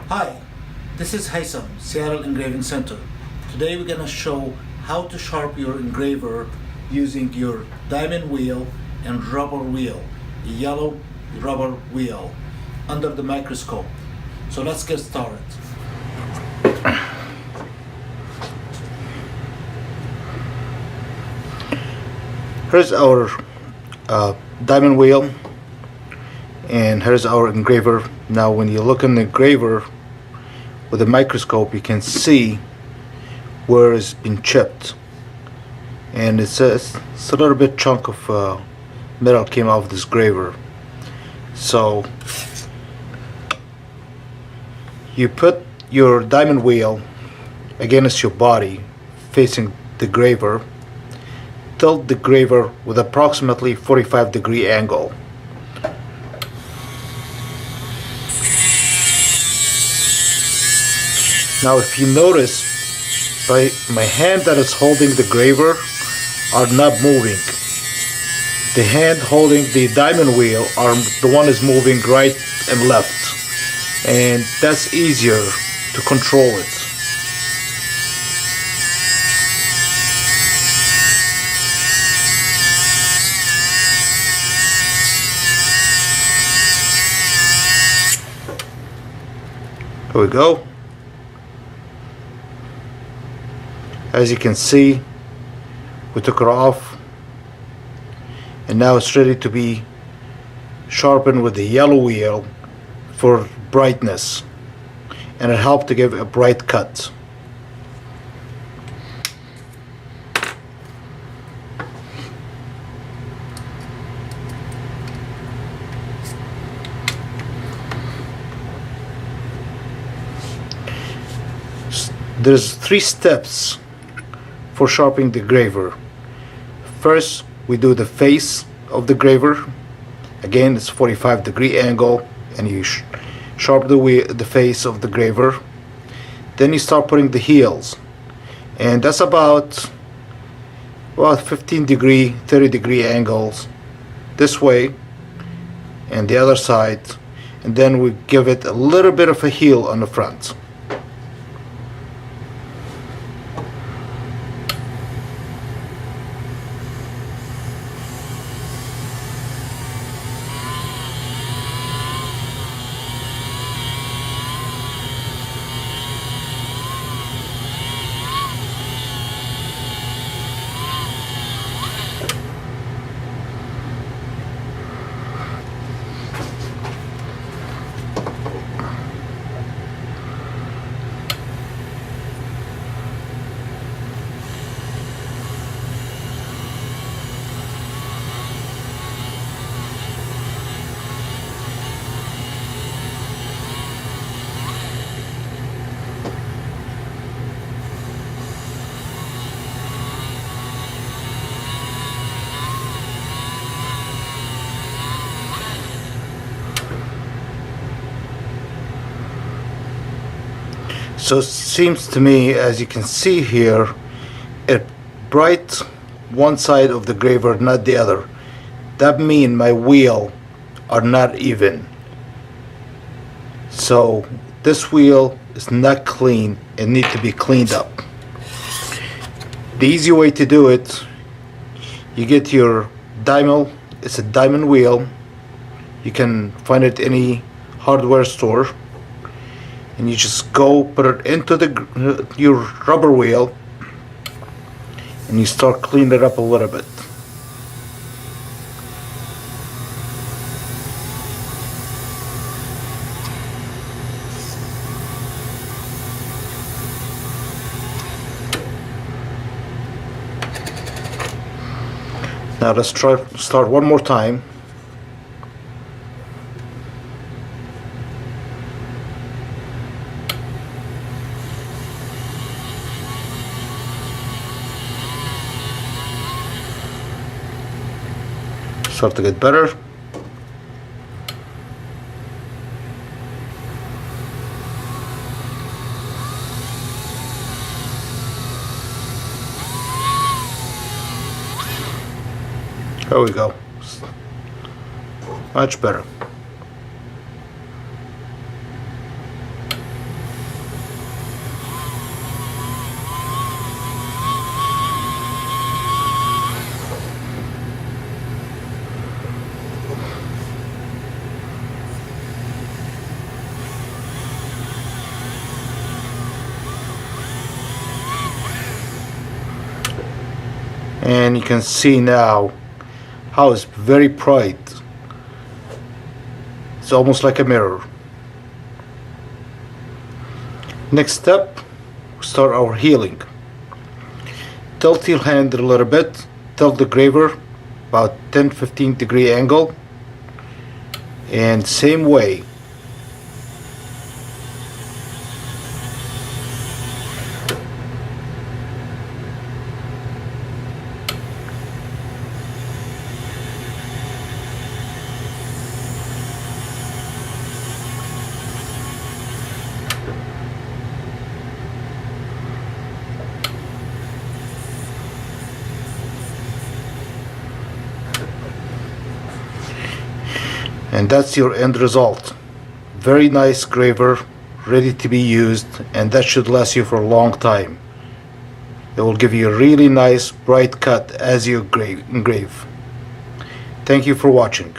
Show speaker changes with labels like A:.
A: Hi, this is Haysam, Seattle Engraving Center. Today we're going to show how to sharpen your engraver using your diamond wheel and rubber wheel, a yellow rubber wheel, under the microscope. So let's get started. Here's our diamond wheel, and here's our engraver. Now when you look in the engraver with a microscope, you can see where it's been chipped, and it's a little bit chunk of metal came off this engraver. So you put your diamond wheel against your body facing the engraver. Tilt the engraver with approximately 45-degree angle. Now if you notice, my hand that is holding the engraver are not moving. The hand holding the diamond wheel are the one is moving right and left, and that's easier to control it. Here we go. As you can see, we took it off, and now it's ready to be sharpened with the yellow wheel for brightness, and it helped to give a bright cut. There's 3 steps for sharpening the engraver. First, we do the face of the engraver. Again, it's 45-degree angle, and you sharpen the face of the engraver. Then you start putting the heels, and that's about 15-degree, 30-degree angles this way and the other side, and then we give it a little bit of a heel on the front. So it seems to me, as you can see here, it bright one side of the engraver, not the other. That means my wheel are not even. So this wheel is not clean and need to be cleaned up. The easy way to do it, you get your diamond, it's a diamond wheel. You can find it any hardware store, and you just go put it into your rubber wheel, and you start cleaning it up a little bit. Now let's start one more time. Start to get better. There we go. Much better. And you can see now how it's very bright. It's almost like a mirror. Next step, start our healing. Tilt your hand a little bit, tilt the graver about 10-15 degree angle, and same way. And that's your end result. Very nice graver, ready to be used, and that should last you for a long time. It will give you a really nice bright cut as you engrave. Thank you for watching.